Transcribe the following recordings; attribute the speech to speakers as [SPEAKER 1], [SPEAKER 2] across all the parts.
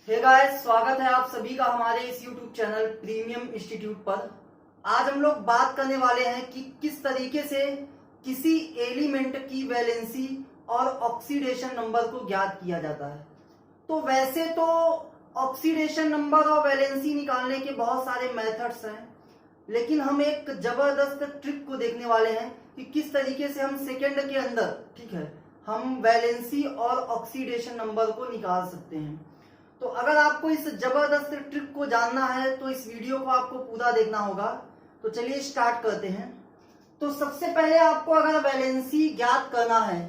[SPEAKER 1] Hey guys, स्वागत है आप सभी का हमारे इस YouTube चैनल प्रीमियम इंस्टीट्यूट पर। आज हम लोग बात करने वाले हैं कि किस तरीके से किसी एलिमेंट की वैलेंसी और ऑक्सीडेशन नंबर को ज्ञात किया जाता है। तो वैसे तो ऑक्सीडेशन नंबर और वैलेंसी निकालने के बहुत सारे मेथड्स हैं, लेकिन हम एक जबरदस्त ट्रिक को देखने वाले हैं कि किस तरीके से हम सेकेंड के अंदर, ठीक है, हम वैलेंसी और ऑक्सीडेशन नंबर को निकाल सकते हैं। तो अगर आपको इस जबरदस्त ट्रिक को जानना है तो इस वीडियो को आपको पूरा देखना होगा। तो चलिए स्टार्ट करते हैं। तो सबसे पहले आपको अगर वैलेंसी ज्ञात करना है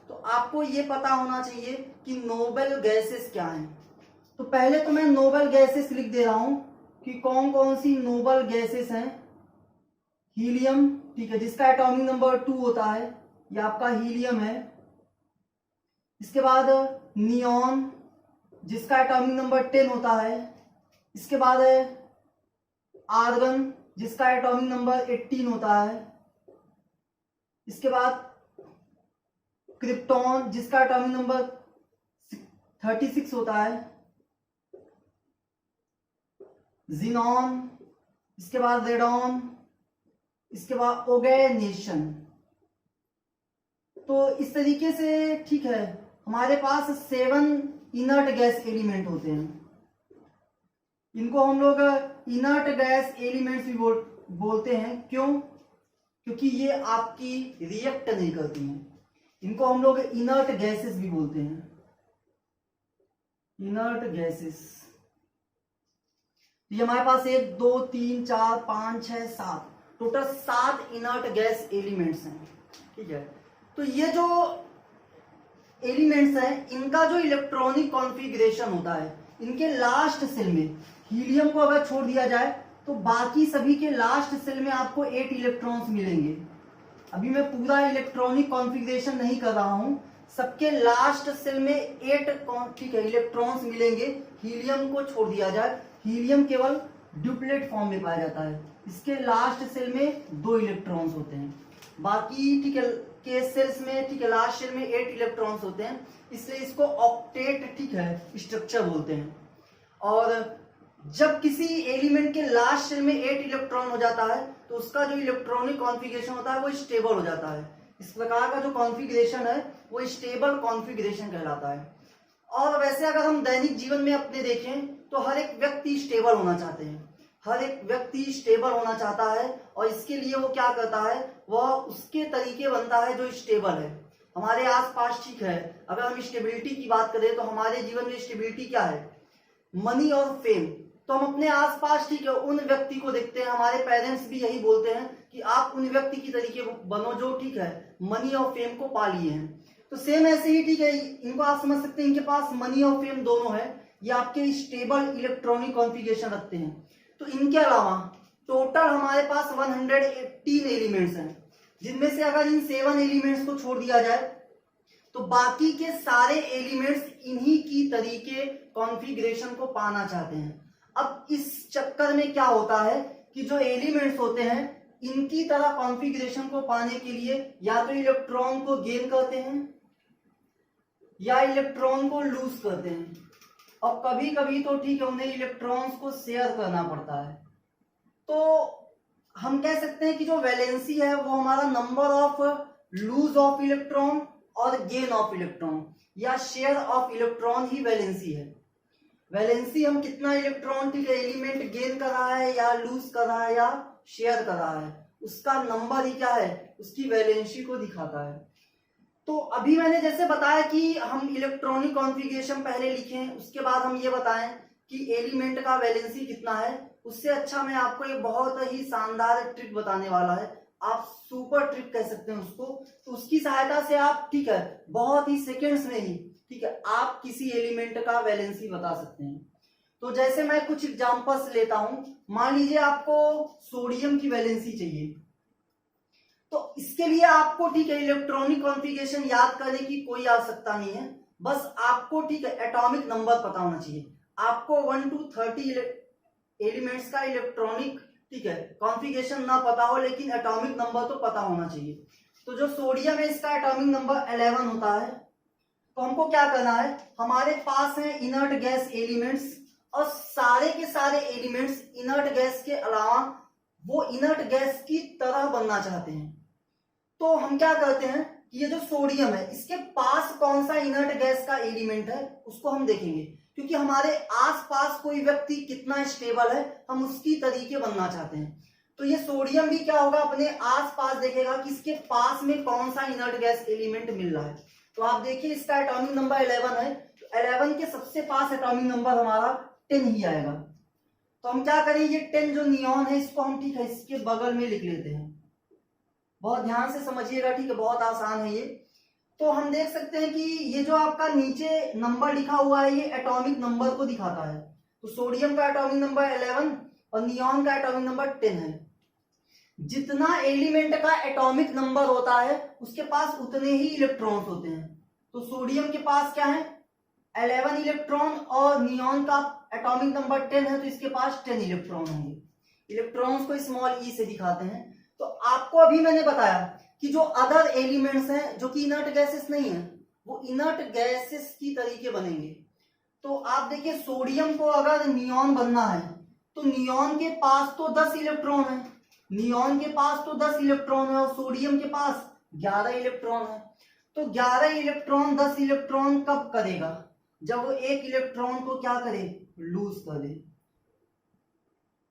[SPEAKER 1] तो आपको ये पता होना चाहिए कि नोबल गैसेस क्या हैं। तो पहले तो मैं नोबल गैसेस लिख दे रहा हूं कि कौन कौन सी नोबल गैसेस हैं। हीलियम, ठीक है, जिसका एटॉमिक नंबर 2 होता है, ये आपका हीलियम है। इसके बाद नियॉन, जिसका एटॉमिक नंबर 10 होता है। इसके बाद है आर्गन, जिसका एटॉमिक नंबर 18 होता है। इसके बाद क्रिप्टॉन, जिसका एटॉमिक नंबर 36 होता है। जिनॉन, इसके बाद रेडॉन, इसके बाद ओगेनेशन। तो इस तरीके से, ठीक है, हमारे पास 7 इनर्ट गैस एलिमेंट होते हैं। इनको हम लोग इनर्ट गैस एलिमेंट्स भी बोलते हैं। क्यों? क्योंकि ये आपकी रिएक्ट नहीं करती हैं। इनको हम लोग इनर्ट गैसेस भी बोलते हैं, इनर्ट गैसेस। ये हमारे पास 1 2 3 4 5 6 7 टोटल 7 इनर्ट गैस एलिमेंट्स हैं, ठीक है। तो ये जो एलिमेंट्स हैं, इनका जो इलेक्ट्रॉनिक कॉन्फ़िगरेशन होता है, इनके लास्ट सेल में हीलियम को अगर छोड़ दिया जाए तो बाकी सभी के लास्ट सेल में आपको 8 इलेक्ट्रॉन्स मिलेंगे। अभी मैं पूरा इलेक्ट्रॉनिक कॉन्फ़िगरेशन नहीं कर रहा हूं, सबके लास्ट सेल में 8, ठीक है, इलेक्ट्रॉन्स मिलेंगे। हीलियम को छोड़ दिया जाए, हीलियम केवल ड्यूप्लेट फॉर्म में पाया जाता है। इसके लास्ट सेल में 2 इलेक्ट्रॉन्स होते हैं, बाकी, ठीक है, के सेल्स में, ठीक है, लास्ट सेल में 8 इलेक्ट्रॉन्स होते हैं, इसलिए इसको ऑक्टेट, ठीक है, स्ट्रक्चर बोलते हैं। और जब किसी एलिमेंट के लास्ट सेल में 8 इलेक्ट्रॉन हो जाता है तो उसका जो इलेक्ट्रॉनिक कॉन्फ़िगरेशन होता है वो स्टेबल हो जाता है। इस प्रकार का जो कॉन्फ़िगरेशन है वो स्टेबल कॉन्फ़िगरेशन कहलाता है। और वैसे अगर हम दैनिक जीवन में अपने देखें तो हर एक व्यक्ति स्टेबल होना चाहते हैं, हर एक व्यक्ति स्टेबल होना चाहता है, और इसके लिए वो क्या करता है, वह उसके तरीके बनता है जो स्टेबल है हमारे आसपास, ठीक है। अगर हम स्टेबिलिटी की बात करें तो हमारे जीवन में स्टेबिलिटी क्या है, मनी और फेम। तो हम अपने आसपास, ठीक है, उन व्यक्ति को देखते हैं, हमारे पेरेंट्स भी यही बोलते हैं कि आप उन व्यक्ति की तरीके बनो जो, ठीक है, मनी और फेम को पा लिए हैं। तो सेम ऐसे ही, ठीक है, इनको आप समझ सकते हैं, इनके पास मनी और फेम दोनों है, ये आपके स्टेबल इलेक्ट्रॉनिक कॉन्फ़िगरेशन रखते हैं। तो इनके अलावा टोटल हमारे पास 118 एलिमेंट्स हैं, जिनमें से अगर इन 7 एलिमेंट्स को छोड़ दिया जाए तो बाकी के सारे एलिमेंट्स इन्हीं की तरीके कॉन्फ़िगरेशन को पाना चाहते हैं। अब इस चक्कर में क्या होता है कि जो एलिमेंट्स होते हैं इनकी तरह कॉन्फ़िगरेशन को पाने के लिए या तो इलेक्ट्रॉन को गेन करते हैं या इलेक्ट्रॉन को लूज करते हैं, और कभी कभी तो, ठीक है, उन्हें इलेक्ट्रॉन्स को शेयर करना पड़ता है। तो हम कह सकते हैं कि जो वैलेंसी है वो हमारा number of loose of electron और गेन ऑफ इलेक्ट्रॉन या शेयर ऑफ इलेक्ट्रॉन ही वैलेंसी है। वैलेंसी हम कितना इलेक्ट्रॉन, ठीक है, एलिमेंट गेन कर रहा है या लूज कर रहा है या शेयर कर रहा है, उसका नंबर ही क्या है, उसकी वैलेंसी को दिखाता है। तो अभी मैंने जैसे बताया कि हम इलेक्ट्रॉनिक कॉन्फ़िगरेशन पहले लिखें, उसके बाद हम ये बताएं कि एलिमेंट का वैलेंसी कितना है। उससे अच्छा मैं आपको एक बहुत ही शानदार ट्रिक बताने वाला है, आप सुपर ट्रिक कह सकते हैं उसको। तो उसकी सहायता से आप, ठीक है, बहुत ही सेकेंड्स में ही, ठीक है, आप किसी एलिमेंट का वैलेंसी बता सकते हैं। तो जैसे मैं कुछ एग्जांपल्स लेता हूं, मान लीजिए आपको सोडियम की वैलेंसी चाहिए, तो इसके लिए आपको, ठीक है, इलेक्ट्रॉनिक कॉन्फ़िगरेशन याद करने की कोई आवश्यकता नहीं है, बस आपको, ठीक है, एटॉमिक नंबर पता होना चाहिए। आपको 1 to 30 एलिमेंट्स का इलेक्ट्रॉनिक, ठीक है, कॉन्फ़िगरेशन ना पता हो लेकिन एटॉमिक नंबर तो पता होना चाहिए। तो जो सोडियम है इसका एटॉमिक नंबर 11 होता है। तो हमको क्या करना है, हमारे पास है इनर्ट गैस एलिमेंट्स, और सारे के सारे एलिमेंट्स इनर्ट गैस के अलावा वो इनर्ट गैस की तरह बनना चाहते हैं। तो हम क्या करते हैं कि ये जो सोडियम है इसके पास कौन सा इनर्ट गैस का एलिमेंट है उसको हम देखेंगे, क्योंकि हमारे आसपास कोई व्यक्ति कितना स्टेबल है हम उसकी तरीके बनना चाहते हैं। तो ये सोडियम भी क्या होगा, अपने आसपास देखेगा कि इसके पास में कौन सा इनर्ट गैस एलिमेंट मिल रहा है। तो आप देखिए इसका एटॉमिक नंबर 11 है, तो 11 के सबसे पास एटॉमिक नंबर हमारा 10 ही आएगा। तो हम क्या करें, ये 10 जो नियॉन है इसको हम ठीक है इसके बगल में लिख लेते हैं। बहुत ध्यान से समझिएगा, ठीक है, बहुत आसान है ये। तो हम देख सकते हैं कि ये जो आपका नीचे नंबर लिखा हुआ है ये एटॉमिक नंबर को दिखाता है। तो सोडियम का एटॉमिक नंबर 11 और नियॉन का एटॉमिक नंबर 10 है। जितना एलिमेंट का एटॉमिक नंबर होता है उसके पास उतने ही इलेक्ट्रॉन्स होते हैं। तो सोडियम के पास क्या है 11 इलेक्ट्रॉन और नियॉन का एटॉमिक नंबर 10 है, तो इसके पास 10 इलेक्ट्रॉन होंगे। इलेक्ट्रॉन्स को स्मॉल ई से दिखाते हैं। तो आपको अभी मैंने बताया कि जो अदर एलिमेंट्स हैं जो कि इनर्ट गैसेस नहीं है वो इनर्ट गैसेस की तरीके बनेंगे। तो आप देखिए सोडियम को अगर नियॉन बनना है तो नियॉन के पास तो 10 इलेक्ट्रॉन है, नियॉन के पास तो 10 इलेक्ट्रॉन है और सोडियम के पास 11 इलेक्ट्रॉन है। तो 11 इलेक्ट्रॉन 10 इलेक्ट्रॉन कब करेगा, जब वो एक इलेक्ट्रॉन को क्या करे, लूज कर दे।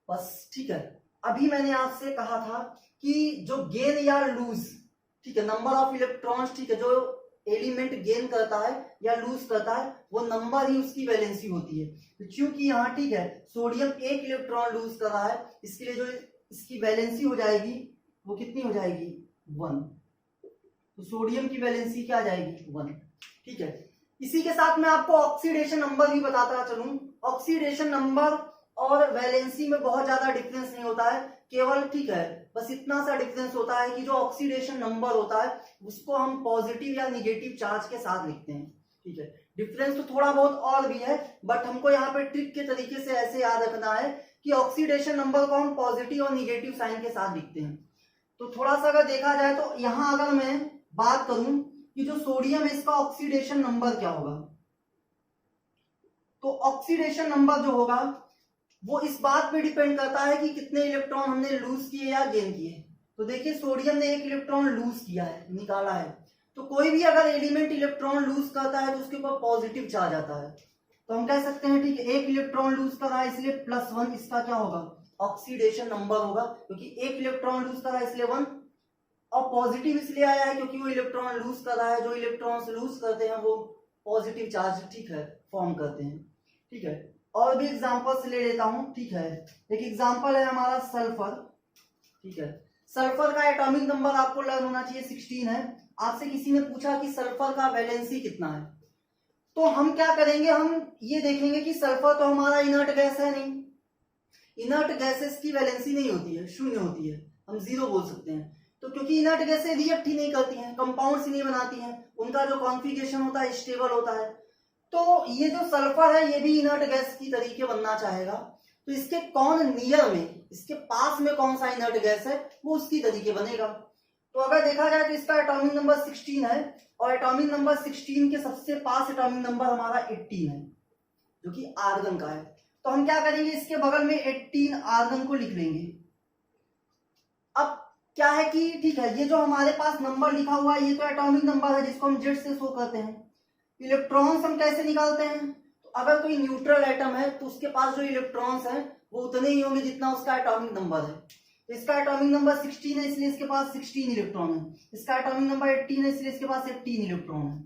[SPEAKER 1] बस ठीक है। अभी मैंने आपसे कहा था कि जो गेन या लूज, ठीक है, नंबर ऑफ इलेक्ट्रॉन्स, ठीक है, जो एलिमेंट गेन करता है या लूज करता है वो नंबर ही उसकी वैलेंसी होती है। तो क्योंकि यहाँ ठीक है सोडियम एक इलेक्ट्रॉन लूज कर रहा है, इसके लिए जो इसकी वैलेंसी हो जाएगी वो कितनी हो जाएगी 1। तो सोडियम की वैलेंसी क्या आ जाएगी 1। ठीक है, इसी के साथ मैं आपको ऑक्सीडेशन नंबर भी बताता चलूं। ऑक्सीडेशन नंबर और वैलेंसी में बहुत ज्यादा डिफरेंस नहीं होता है, केवल ठीक है बस इतना सा डिफरेंस होता है कि जो ऑक्सीडेशन नंबर होता है उसको हम पॉजिटिव या निगेटिव चार्ज के साथ लिखते हैं। ठीक है, डिफरेंस तो थोड़ा बहुत और भी है, बट हमको यहाँ पे ट्रिक के तरीके से ऐसे याद रखना है कि ऑक्सीडेशन नंबर को हम पॉजिटिव और निगेटिव साइन के साथ लिखते हैं। तो थोड़ा सा अगर देखा जाए तो यहाँ अगर मैं बात करूं कि जो सोडियम है इसका ऑक्सीडेशन नंबर क्या होगा, तो ऑक्सीडेशन नंबर जो होगा वो इस बात पे डिपेंड करता है कि कितने इलेक्ट्रॉन हमने लूज किए या गेन किए। तो देखिए सोडियम ने एक इलेक्ट्रॉन लूज किया है, निकाला है, तो कोई भी अगर एलिमेंट इलेक्ट्रॉन लूज करता है तो उसके ऊपर पॉजिटिव चार्ज आता है। तो हम कह सकते हैं ठीक है एक इलेक्ट्रॉन लूज कर रहा है इसलिए +1 इसका क्या होगा ऑक्सीडेशन नंबर होगा, क्योंकि एक इलेक्ट्रॉन लूज कर रहा है इसलिए 1, और पॉजिटिव इसलिए आया है क्योंकि वो इलेक्ट्रॉन लूज कर रहा है। जो इलेक्ट्रॉन्स लूज करते हैं वो पॉजिटिव चार्ज ठीक है फॉर्म करते हैं। ठीक है, और भी एग्जांपल्स ले लेता हूं। ठीक है, एक एग्जांपल है हमारा सल्फर। ठीक है, सल्फर का एटॉमिक नंबर आपको लर्न होना चाहिए 16 है। आपसे किसी ने पूछा कि सल्फर का वैलेंसी कितना है, तो हम क्या करेंगे, हम ये देखेंगे कि सल्फर तो हमारा इनर्ट गैस है नहीं, इनर्ट गैसेस की वैलेंसी नहीं होती है, 0 होती है, हम 0 बोल सकते हैं। तो क्योंकि इनर्ट गैसें रिएक्ट ही नहीं करती हैं, कंपाउंड्स ही नहीं बनाती हैं, उनका जो कॉन्फ़िगरेशन होता है स्टेबल होता है। तो ये जो सल्फर है ये भी इनर्ट गैस की तरीके बनना चाहेगा, तो इसके कौन नियर में, इसके पास में कौन सा इनर्ट गैस है वो उसकी तरीके बनेगा। तो अगर देखा जाए तो इसका एटॉमिक नंबर 16 है और एटॉमिक नंबर 16 के सबसे पास एटॉमिक नंबर हमारा 18 है जो कि आर्गन का है। तो हम क्या करेंगे, इसके बगल में 18 आर्गन को लिख लेंगे। अब क्या है कि ठीक है ये जो हमारे पास नंबर लिखा हुआ है ये तो एटॉमिक नंबर है जिसको हम जेड से शो करते हैं। इलेक्ट्रॉन्स हम कैसे निकालते हैं, तो अगर कोई न्यूट्रल एटम है तो उसके पास जो इलेक्ट्रॉन्स हैं वो उतने ही होंगे जितना उसका एटॉमिक नंबर है। तो इसका एटॉमिक नंबर 16 है इसलिए इसके पास 16 इलेक्ट्रॉन है, इसका एटॉमिक नंबर 18 है इसलिए इसके पास 18 इलेक्ट्रॉन है।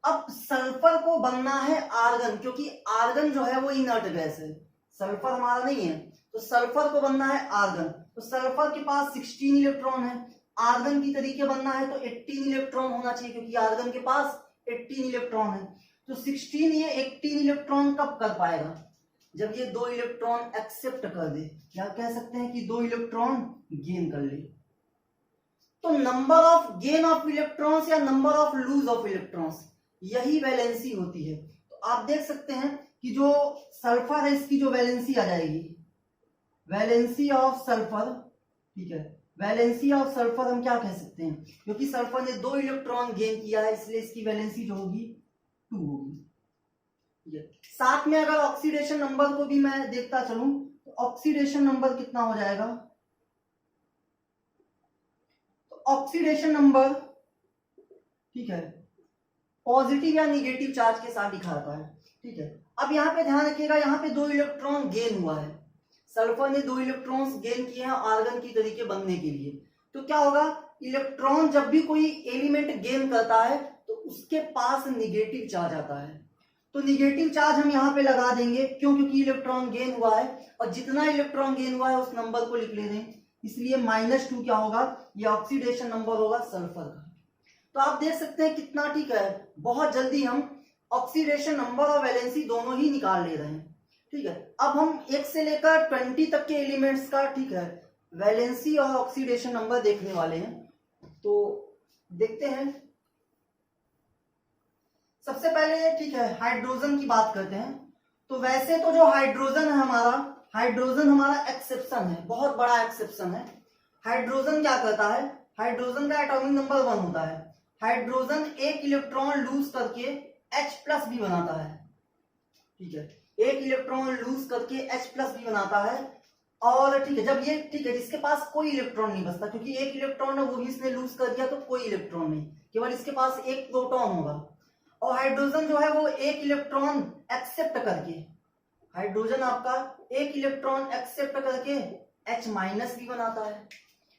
[SPEAKER 1] अब सल्फर को बनना है आर्गन, क्योंकि आर्गन जो है वो इनर्ट गैस है, सल्फर हमारा नहीं है, तो सल्फर को बनना है आर्गन। तो सल्फर के पास 16 इलेक्ट्रॉन है, आर्गन की तरीके बनना है तो 18 इलेक्ट्रॉन होना चाहिए क्योंकि आर्गन के पास 18 इलेक्ट्रॉन है। तो 16 ये 18 इलेक्ट्रॉन कब कर पाएगा, जब ये 2 इलेक्ट्रॉन एक्सेप्ट कर दे, या कह सकते हैं कि 2 इलेक्ट्रॉन गेन कर ले। तो number of gain of electrons या number of loose of electrons यही वैलेंसी होती है। तो आप देख सकते हैं कि जो सल्फर है इसकी जो वैलेंसी आ जाएगी, वैलेंसी ऑफ सल्फर, ठीक है, वैलेंसी ऑफ सल्फर हम क्या कह सकते हैं, क्योंकि सल्फर ने 2 इलेक्ट्रॉन गेन किया है इसलिए इसकी वैलेंसी जो होगी 2 होगी। साथ में अगर ऑक्सीडेशन नंबर को भी मैं देखता चलूं तो ऑक्सीडेशन नंबर कितना हो जाएगा, तो ऑक्सीडेशन नंबर ठीक है पॉजिटिव या निगेटिव चार्ज के साथ दिखाता है। ठीक है, अब यहाँ पे ध्यान रखिएगा, यहाँ पे 2 इलेक्ट्रॉन गेन हुआ है, सल्फर ने 2 इलेक्ट्रॉन्स गेन किए हैं आर्गन की तरीके बनने के लिए। तो क्या होगा, इलेक्ट्रॉन जब भी कोई एलिमेंट गेन करता है तो उसके पास निगेटिव चार्ज आता है, तो निगेटिव चार्ज हम यहाँ पे लगा देंगे, क्यों, क्योंकि इलेक्ट्रॉन गेन हुआ है और जितना इलेक्ट्रॉन गेन हुआ है उस नंबर को लिख लेते हैं, इसलिए -2 क्या होगा, ये ऑक्सीडेशन नंबर होगा सल्फर का। तो आप देख सकते हैं कितना ठीक है, बहुत जल्दी हम ऑक्सीडेशन नंबर और वैलेंसी दोनों ही निकाल ले रहे हैं। ठीक है, अब हम 1 से लेकर 20 तक के एलिमेंट्स का ठीक है वैलेंसी और ऑक्सीडेशन नंबर देखने वाले हैं। तो देखते हैं, सबसे पहले ठीक है हाइड्रोजन की बात करते हैं। तो वैसे तो जो हाइड्रोजन है हमारा, हाइड्रोजन हमारा एक्सेप्शन है, बहुत बड़ा एक्सेप्शन है। हाइड्रोजन क्या करता है, हाइड्रोजन का एटॉमिक नंबर 1 होता है। हाइड्रोजन 1 इलेक्ट्रॉन लूज करके H+ भी बनाता है। ठीक है, 1 इलेक्ट्रॉन लूज करके H+ भी बनाता है। और ठीक है, जब ये ठीक है जिसके पास कोई इलेक्ट्रॉन नहीं बचता, क्योंकि 1 इलेक्ट्रॉन है वो भी इसने लूज कर दिया तो कोई इलेक्ट्रॉन नहीं, केवल इसके पास 1 प्रोटॉन होगा। और हाइड्रोजन जो है वो 1 इलेक्ट्रॉन एक्सेप्ट करके, हाइड्रोजन आपका 1 इलेक्ट्रॉन एक्सेप्ट करके H- भी बनाता है।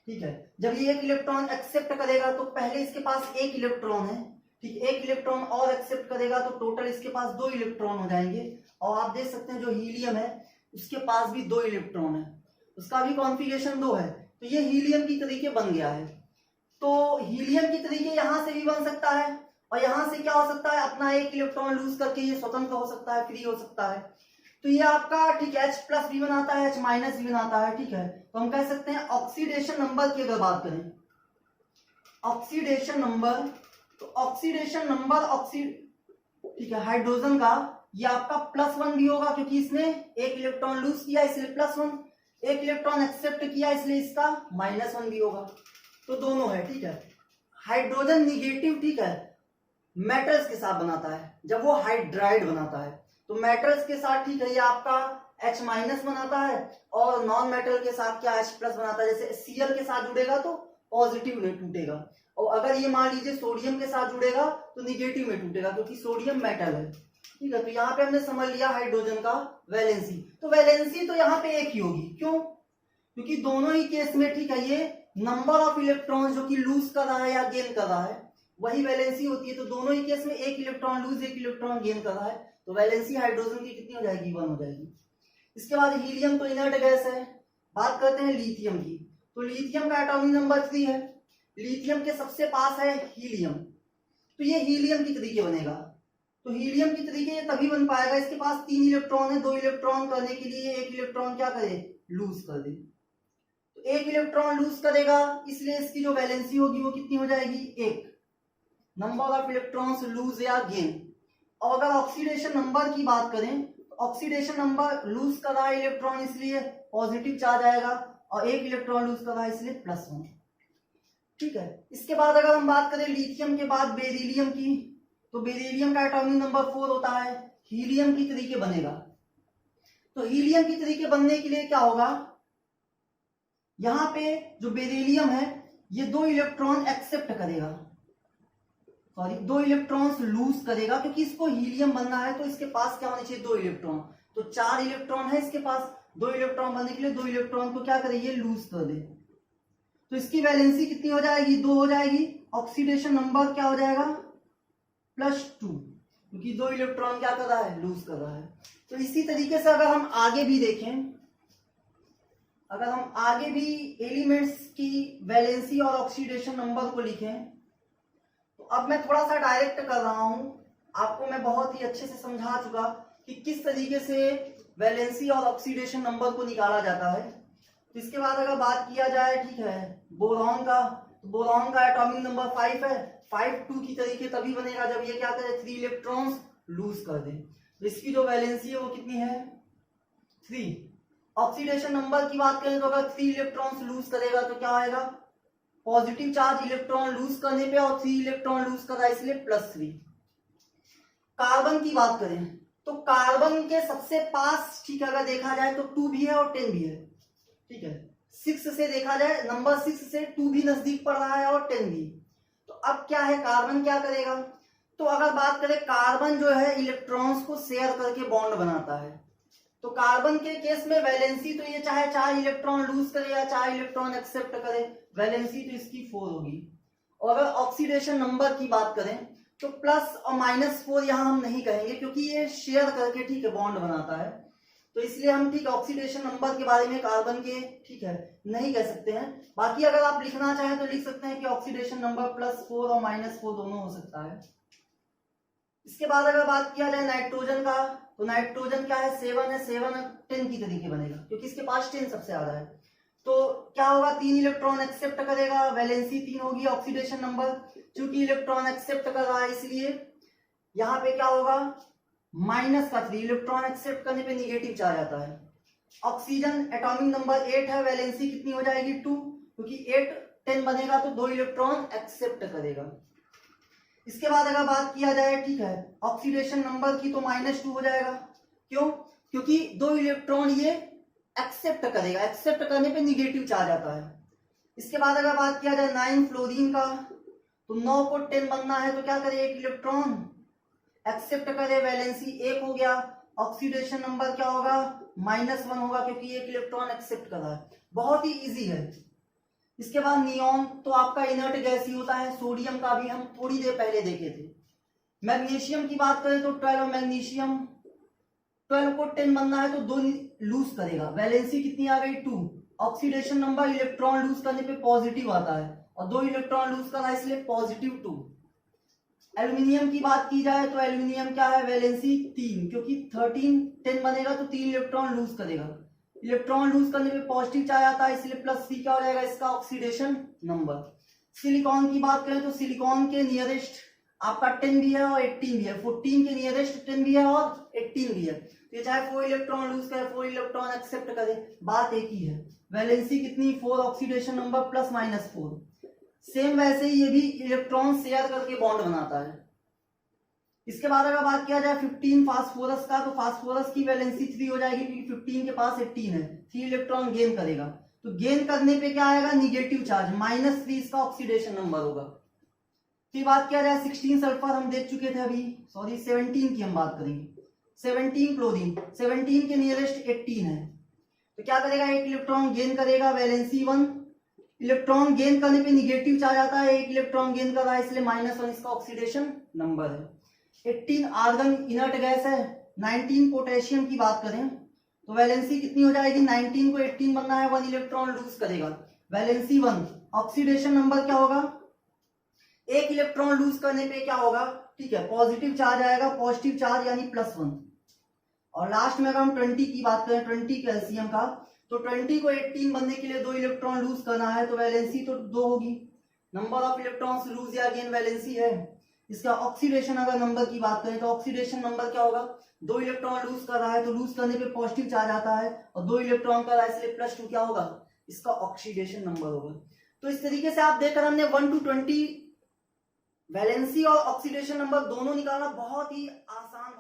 [SPEAKER 1] ठीक है, जब ये 1 इलेक्ट्रॉन एक्सेप्ट करेगा तो पहले इसके पास 1 इलेक्ट्रॉन है, ठीक, 1 इलेक्ट्रॉन और एक्सेप्ट करेगा तो टोटल इसके पास 2 इलेक्ट्रॉन हो जाएंगे। और आप देख सकते हैं जो हीलियम है उसके पास भी 2 इलेक्ट्रॉन है, उसका भी कॉन्फ़िगरेशन 2 है, तो ये हीलियम की तरीके बन गया है। तो हीलियम की तरीके यहां से भी बन सकता है और यहां से क्या हो सकता है, अपना 1 इलेक्ट्रॉन लूज करके ये स्वतंत्र हो सकता है, फ्री हो सकता है। तो ये आपका ठीक है H+ भी बनाता है, H- भी बनाता है। ठीक है, तो हम कह सकते हैं ऑक्सीडेशन नंबर की अगर बात करें, ऑक्सीडेशन नंबर, तो ऑक्सीडेशन नंबर ठीक है हाइड्रोजन का ये आपका +1 भी होगा, क्योंकि इसने 1 इलेक्ट्रॉन लूज किया इसलिए +1, 1 इलेक्ट्रॉन एक्सेप्ट किया इसलिए इसका -1 भी होगा। तो दोनों है। ठीक है, हाइड्रोजन निगेटिव ठीक है मेटल्स के साथ बनाता है, जब वो हाइड्राइड बनाता है तो मेटल्स के साथ ठीक है ये आपका H- बनाता है, और नॉन मेटल के साथ क्या H+ बनाता है। जैसे Cl के साथ जुड़ेगा तो पॉजिटिव में टूटेगा, और अगर ये मान लीजिए सोडियम के साथ जुड़ेगा तो निगेटिव में टूटेगा, क्योंकि सोडियम मेटल है। ठीक है, तो यहाँ पे हमने समझ लिया हाइड्रोजन का वैलेंसी। तो वैलेंसी तो यहाँ पे एक ही होगी, क्यों, क्योंकि दोनों ही केस में ठीक है ये नंबर ऑफ इलेक्ट्रॉन जो कि लूज कर रहा है या गेन कर रहा है वही वैलेंसी होती है। तो दोनों ही केस में 1 इलेक्ट्रॉन लूज 1 इलेक्ट्रॉन गेन कर रहा है, तो वैलेंसी हाइड्रोजन की कितनी हो जाएगी, 1 हो जाएगी। इसके बाद हीलियम तो इनर्ट गैस है। बात करते हैं लिथियम की, तो लिथियम का एटॉमिक नंबर 3 है। लिथियम के सबसे पास है हीलियम, तो ये हीलियम की तरीके बनेगा। तो हीलियम की तरीके ये तभी बन पाएगा, इसके पास 3 इलेक्ट्रॉन है, 2 इलेक्ट्रॉन करने के लिए 1 इलेक्ट्रॉन क्या करे, लूज कर दे। तो 1 इलेक्ट्रॉन लूज करेगा इसलिए इसकी जो वैलेंसी होगी वो कितनी हो जाएगी, 1, नंबर ऑफ इलेक्ट्रॉन्स लूज या गेन। और अगर ऑक्सीडेशन नंबर की बात करें तो ऑक्सीडेशन नंबर लूज कर रहा है इलेक्ट्रॉन इसलिए पॉजिटिव चार्ज आएगा, और 1 इलेक्ट्रॉन लूज कर रहा है इसलिए +1। ठीक है, इसके बाद अगर हम बात करें लिथियम के बाद बेरिलियम की, तो बेरिलियम का एटॉमिक नंबर 4 होता है। हीलियम की तरीके बनेगा, तो हीलियम की तरीके बनने के लिए क्या होगा, यहां पे जो बेरिलियम है ये 2 इलेक्ट्रॉन एक्सेप्ट करेगा, सॉरी 2 इलेक्ट्रॉन्स लूज करेगा, क्योंकि इसको हीलियम बनना है तो इसके पास क्या होने चाहिए, 2 इलेक्ट्रॉन। तो 4 इलेक्ट्रॉन है इसके पास, 2 इलेक्ट्रॉन बनने के लिए 2 इलेक्ट्रॉन को क्या करे, ये लूज कर दे। तो इसकी वैलेंसी कितनी हो जाएगी, 2 हो जाएगी। ऑक्सीडेशन नंबर क्या हो जाएगा, +2, क्योंकि 2 इलेक्ट्रॉन क्या कर रहा है, लूज कर रहा है। तो इसी तरीके से अगर हम आगे भी देखें, अगर हम आगे भी एलिमेंट्स की वैलेंसी और ऑक्सीडेशन नंबर को लिखें, तो अब मैं थोड़ा सा डायरेक्ट कर रहा हूं, आपको मैं बहुत ही अच्छे से समझा चुका कि किस तरीके से वैलेंसी और ऑक्सीडेशन नंबर को निकाला जाता है। तो इसके बाद अगर बात किया जाए ठीक है बोरॉन का, तो बोरॉन का एटॉमिक नंबर 5 है। 5 की तरीके तभी बनेगा जब ये क्या करे, 3 इलेक्ट्रॉन्स लूज कर दे। तो इसकी जो वैलेंसी है वो कितनी है, 3। ऑक्सीडेशन नंबर की बात करें तो अगर 3 इलेक्ट्रॉन्स लूज करेगा तो क्या आएगा, पॉजिटिव चार्ज इलेक्ट्रॉन लूज करने पे, और 3 इलेक्ट्रॉन लूज कर रहा है इसलिए +3। कार्बन की बात करें तो कार्बन के सबसे पास, ठीक है, अगर देखा जाए तो 2 भी है और 10 भी है, ठीक है। 6 से देखा जाए, नंबर 6 से 2 भी नजदीक पड़ रहा है और 10 भी। तो अब क्या है, कार्बन क्या करेगा, तो अगर बात करें कार्बन जो है इलेक्ट्रॉन्स को शेयर करके बॉन्ड बनाता है। तो कार्बन के केस में वैलेंसी तो ये चाहे इलेक्ट्रॉन लूज करे या चाहे इलेक्ट्रॉन एक्सेप्ट करे, वैलेंसी तो इसकी 4 होगी। और अगर ऑक्सीडेशन नंबर की बात करें तो प्लस और -4 यहां हम नहीं कहेंगे क्योंकि ये शेयर करके, ठीक है, बॉन्ड बनाता है। तो इसलिए हम, ठीक, ऑक्सीडेशन नंबर के बारे में कार्बन के, ठीक है, नहीं कह सकते हैं। बाकी अगर आप लिखना चाहें तो लिख सकते हैं कि ऑक्सीडेशन नंबर +4 और -4 दोनों हो सकता है। इसके बाद अगर बात किया जाए नाइट्रोजन का, तो नाइट्रोजन क्या है, 7 है, 7 10 की तरीके बनेगा क्योंकि इसके पास 10 सबसे ज्यादा है। तो क्या होगा, 3 इलेक्ट्रॉन एक्सेप्ट करेगा, वैलेंसी 3 होगी, ऑक्सीडेशन नंबर चूंकि इलेक्ट्रॉन एक्सेप्ट कर रहा है इसलिए यहाँ पे क्या होगा, -3, इलेक्ट्रॉन एक्सेप्ट करने पे निगेटिव चार्ज आता है। ऑक्सीजन एटॉमिक नंबर 8 है, वैलेंसी कितनी हो जाएगी 2, क्योंकि 8 10 बनेगा तो 2 इलेक्ट्रॉन एक्सेप्ट करेगा। इसके बाद अगर बात किया जाए, ठीक है, ऑक्सीडेशन नंबर की तो -2 हो जाएगा। क्यों, क्योंकि 2 इलेक्ट्रॉन ये एक्सेप्ट करेगा, एक्सेप्ट करने पे निगेटिव चार्ज आता है। इसके बाद अगर बात किया जाए 9 फ्लोरीन का, तो 9 को 10 बनना है तो क्या करे, 1 इलेक्ट्रॉन एक्सेप्ट करे, वैलेंसी 1 हो गया। ऑक्सीडेशन नंबर क्या होगा, -1 होगा क्योंकि 1 इलेक्ट्रॉन एक्सेप्ट कर रहा है। बहुत ही इजी है। इसके बाद नियॉन तो आपका इनर्ट गैस ही होता है, सोडियम का भी हम थोड़ी देर पहले देखे थे। मैग्नीशियम की बात करें तो 12 मैग्नीशियम, 12 को 10 बनना है तो 2 लूज करेगा, वैलेंसी कितनी आ गई 2। ऑक्सीडेशन नंबर इलेक्ट्रॉन लूज करने पे पॉजिटिव आता है और 2 इलेक्ट्रॉन लूज करना है इसलिए +2। एल्यूमिनियम की बात की जाए तो एल्यूमिनियम क्या है, वैलेंसी 3, क्योंकि 13 10 बनेगा तो 3 इलेक्ट्रॉन लूज करेगा, इलेक्ट्रॉन लूज करने पे पॉजिटिव चार्ज आता है इसलिए +3 क्या हो जाएगा इसका ऑक्सीडेशन नंबर। सिलिकॉन की बात करें तो सिलिकॉन के नियरेस्ट आपका 10 भी है और 18 भी है, 14 के नियरेस्ट 10 भी है और 18 भी है। तो ये चाहे 4 इलेक्ट्रॉन लूज करे, 4 इलेक्ट्रॉन एक्सेप्ट करे, बात एक ही है। वैलेंसी कितनी 4, ऑक्सीडेशन नंबर +-4। सेम वैसे ही ये भी इलेक्ट्रॉन शेयर करके बॉन्ड बनाता है। इसके बाद अगर बात किया जाए 15 फास्फोरस का, तो फास्फोरस की वैलेंसी 3 हो जाएगी क्योंकि 15 के पास 18 है, 3 इलेक्ट्रॉन गेन करेगा। तो गेन करने पे क्या आएगा, निगेटिव चार्ज, -3 इसका ऑक्सीडेशन नंबर होगा। फिर बात किया जाए 16 सल्फर, हम देख चुके थे अभी, सॉरी 17 की हम बात करेंगे। 17 क्लोरीन, 17 के नियरेस्ट 18 है, तो क्या करेगा, 1 इलेक्ट्रॉन गेन करेगा, वैलेंसी 1। इलेक्ट्रॉन गेन करने पे निगेटिव चार्ज आता है, 1 इलेक्ट्रॉन गेन कर रहा है इसलिए -1 इसका ऑक्सीडेशन नंबर है। 18 आर्गन इनर्ट गैस है। 19 पोटेशियम की बात करें तो वैलेंसी कितनी हो जाएगी, 19 को 18 बनना है, 1 इलेक्ट्रॉन लूज करेगा, वैलेंसी 1। ऑक्सीडेशन नंबर क्या होगा, 1 इलेक्ट्रॉन लूज करने पे क्या होगा, ठीक है, पॉजिटिव चार्ज आएगा, पॉजिटिव चार्ज यानी +1। और लास्ट में अगर हम 20 की बात करें, 20 कैल्शियम का, तो 20 को 18 बनने के लिए 2 इलेक्ट्रॉन लूज करना है तो वैलेंसी तो 2 होगी। नंबर ऑफ इलेक्ट्रॉन्स लूज या गेन वैलेंसी है। इसका ऑक्सीडेशन अगर नंबर की बात करें तो ऑक्सीडेशन नंबर क्या होगा, 2 इलेक्ट्रॉन लूज कर रहा है तो लूज करने पे पॉजिटिव चार्ज आता है और 2 इलेक्ट्रॉन कर रहा है इसलिए +2 क्या होगा, इसका ऑक्सीडेशन नंबर होगा। तो इस तरीके से आप देखकर हमने 1 to 20 वैलेंसी और ऑक्सीडेशन नंबर दोनों निकालना बहुत ही आसान